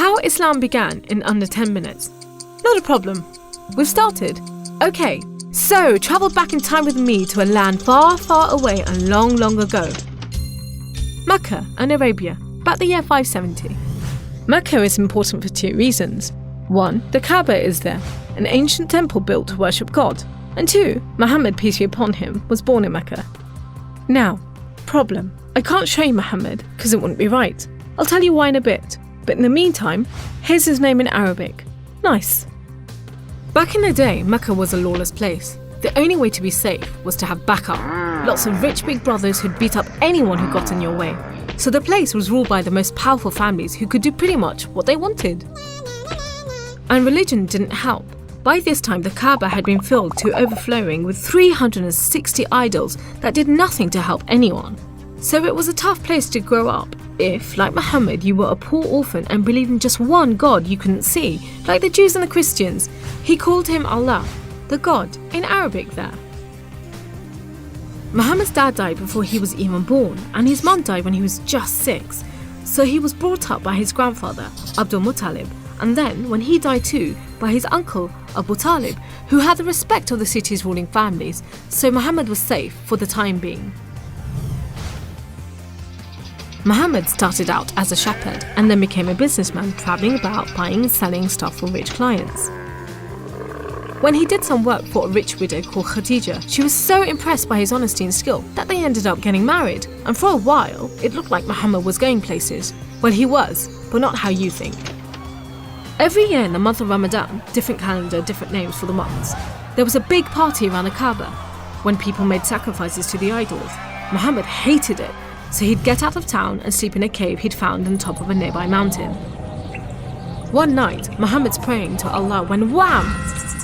How Islam began in under 10 minutes. Not a problem. We've started. Okay, so travel back in time with me to a land far, far away and long, long ago. Mecca and Arabia, about the year 570. Mecca is important for two reasons. One, the Kaaba is there, an ancient temple built to worship God. And two, Muhammad, peace be upon him, was born in Mecca. Now, problem. I can't show you Muhammad because it wouldn't be right. I'll tell you why in a bit. But in the meantime, here's his name in Arabic. Nice. Back in the day, Mecca was a lawless place. The only way to be safe was to have backup. Lots of rich big brothers who'd beat up anyone who got in your way. So the place was ruled by the most powerful families who could do pretty much what they wanted. And religion didn't help. By this time, the Kaaba had been filled to overflowing with 360 idols that did nothing to help anyone. So it was a tough place to grow up if, like Muhammad, you were a poor orphan and believed in just one God you couldn't see, like the Jews and the Christians. He called him Allah, the God, in Arabic there. Muhammad's dad died before he was even born, and his mum died when he was just 6. So he was brought up by his grandfather, Abdul Muttalib, and then, when he died too, by his uncle, Abu Talib, who had the respect of the city's ruling families, so Muhammad was safe for the time being. Muhammad started out as a shepherd and then became a businessman travelling about buying and selling stuff for rich clients. When he did some work for a rich widow called Khadija, she was so impressed by his honesty and skill that they ended up getting married, and for a while it looked like Muhammad was going places. Well, he was, but not how you think. Every year in the month of Ramadan, different calendar, different names for the months, there was a big party around the Kaaba when people made sacrifices to the idols. Muhammad hated it, so he'd get out of town and sleep in a cave he'd found on top of a nearby mountain. One night, Muhammad's praying to Allah when wham!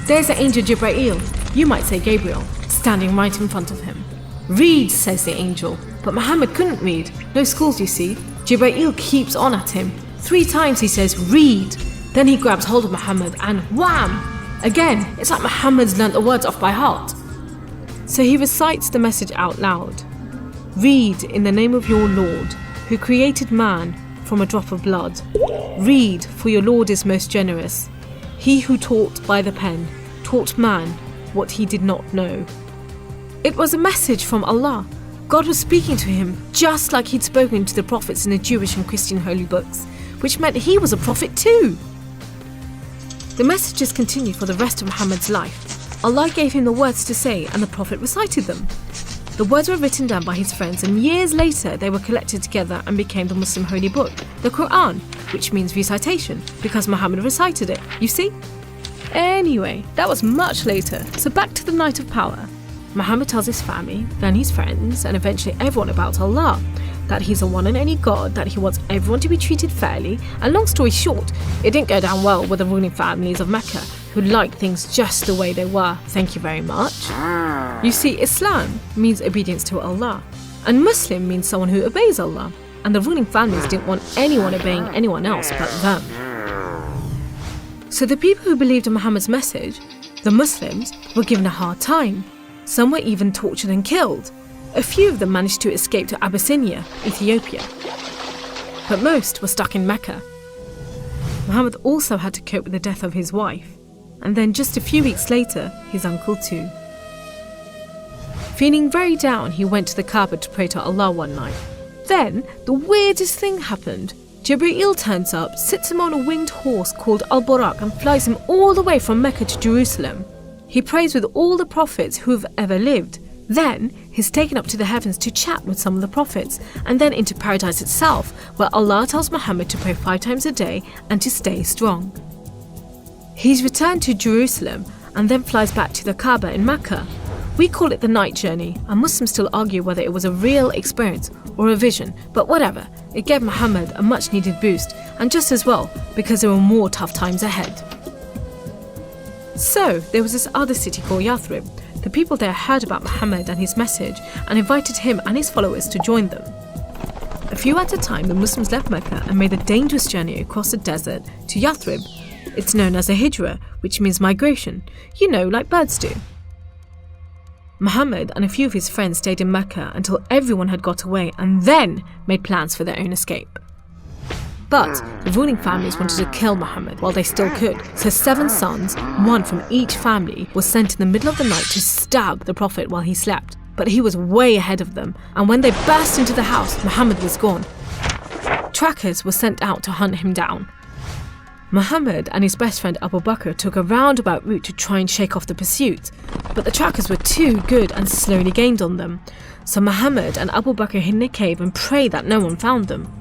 There's the angel Jibreel, you might say Gabriel, standing right in front of him. Read, says the angel, but Muhammad couldn't read. No schools, you see. Jibreel keeps on at him. 3 times he says, read. Then he grabs hold of Muhammad and wham! Again, it's like Muhammad's learnt the words off by heart. So he recites the message out loud. Read in the name of your Lord, who created man from a drop of blood. Read, for your Lord is most generous. He who taught by the pen, taught man what he did not know. It was a message from Allah. God was speaking to him just like he'd spoken to the prophets in the Jewish and Christian holy books, which meant he was a prophet too. The messages continued for the rest of Muhammad's life. Allah gave him the words to say and the prophet recited them. The words were written down by his friends, and years later they were collected together and became the Muslim holy book, the Quran, which means recitation, because Muhammad recited it, you see? Anyway, that was much later, so back to the night of power. Muhammad tells his family, then his friends, and eventually everyone about Allah, that he's the one and only God, that he wants everyone to be treated fairly, and long story short, it didn't go down well with the ruling families of Mecca, who liked things just the way they were, thank you very much. You see, Islam means obedience to Allah, and Muslim means someone who obeys Allah, and the ruling families didn't want anyone obeying anyone else but them. So the people who believed in Muhammad's message, the Muslims, were given a hard time. Some were even tortured and killed. A few of them managed to escape to Abyssinia, Ethiopia. But most were stuck in Mecca. Muhammad also had to cope with the death of his wife, and then just a few weeks later, his uncle too. Feeling very down, he went to the Kaaba to pray to Allah one night. Then, the weirdest thing happened. Jibreel turns up, sits him on a winged horse called Al-Buraq and flies him all the way from Mecca to Jerusalem. He prays with all the prophets who have ever lived. Then, he's taken up to the heavens to chat with some of the prophets, and then into paradise itself, where Allah tells Muhammad to pray 5 times a day and to stay strong. He's returned to Jerusalem and then flies back to the Kaaba in Mecca. We call it the night journey, and Muslims still argue whether it was a real experience or a vision, but whatever, it gave Muhammad a much needed boost, and just as well, because there were more tough times ahead. So, there was this other city called Yathrib. The people there heard about Muhammad and his message and invited him and his followers to join them. A few at a time, the Muslims left Mecca and made a dangerous journey across the desert to Yathrib. It's known as a hijra, which means migration, like birds do. Muhammad and a few of his friends stayed in Mecca until everyone had got away and then made plans for their own escape. But the ruling families wanted to kill Muhammad while they still could, so 7 sons, one from each family, were sent in the middle of the night to stab the Prophet while he slept. But he was way ahead of them, and when they burst into the house, Muhammad was gone. Trackers were sent out to hunt him down. Muhammad and his best friend Abu Bakr took a roundabout route to try and shake off the pursuit, but the trackers were too good and slowly gained on them. So Muhammad and Abu Bakr hid in a cave and prayed that no one found them.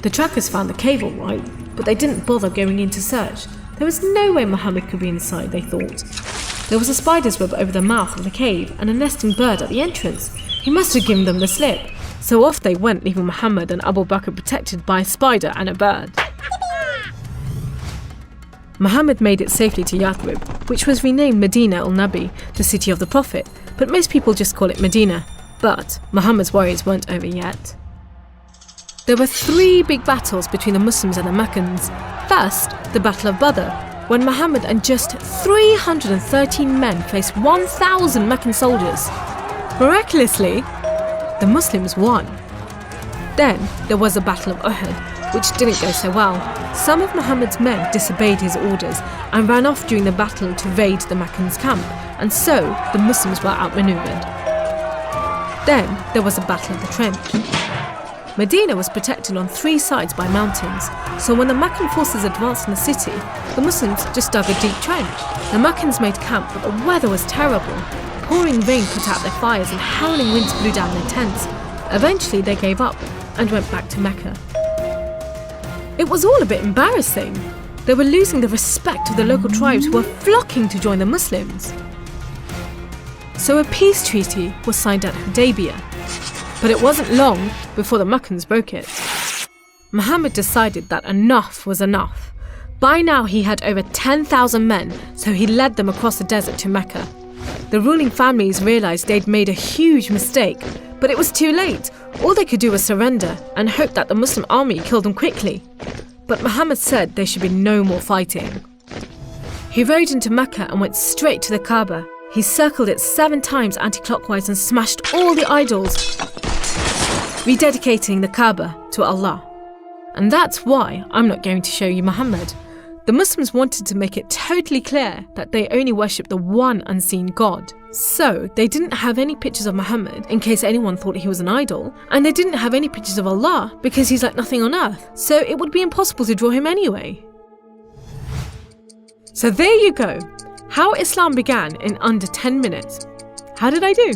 The trackers found the cave all right, but they didn't bother going in to search. There was no way Muhammad could be inside, they thought. There was a spider's web over the mouth of the cave and a nesting bird at the entrance. He must have given them the slip. So off they went, leaving Muhammad and Abu Bakr protected by a spider and a bird. Muhammad made it safely to Yathrib, which was renamed Medina al-Nabi, the city of the Prophet, but most people just call it Medina. But Muhammad's worries weren't over yet. There were 3 big battles between the Muslims and the Meccans. First, the Battle of Badr, when Muhammad and just 313 men faced 1,000 Meccan soldiers. Miraculously, the Muslims won. Then there was the Battle of Uhud, which didn't go so well. Some of Muhammad's men disobeyed his orders and ran off during the battle to raid the Meccans' camp, and so the Muslims were outmaneuvered. Then there was the Battle of the Trench. Medina was protected on 3 sides by mountains, so when the Meccan forces advanced in the city, the Muslims just dug a deep trench. The Meccans made camp, but the weather was terrible. Pouring rain put out their fires and howling winds blew down their tents. Eventually they gave up and went back to Mecca. It was all a bit embarrassing. They were losing the respect of the local tribes who were flocking to join the Muslims. So a peace treaty was signed at Hudaybiyah. But it wasn't long before the Meccans broke it. Muhammad decided that enough was enough. By now he had over 10,000 men, so he led them across the desert to Mecca. The ruling families realised they'd made a huge mistake, but it was too late. All they could do was surrender and hope that the Muslim army killed them quickly. But Muhammad said there should be no more fighting. He rode into Mecca and went straight to the Kaaba. He circled it 7 times anti-clockwise and smashed all the idols, rededicating the Kaaba to Allah. And that's why I'm not going to show you Muhammad. The Muslims wanted to make it totally clear that they only worship the one unseen God. So they didn't have any pictures of Muhammad in case anyone thought he was an idol, and they didn't have any pictures of Allah because he's like nothing on earth, so it would be impossible to draw him anyway. So there you go, how Islam began in under 10 minutes. How did I do?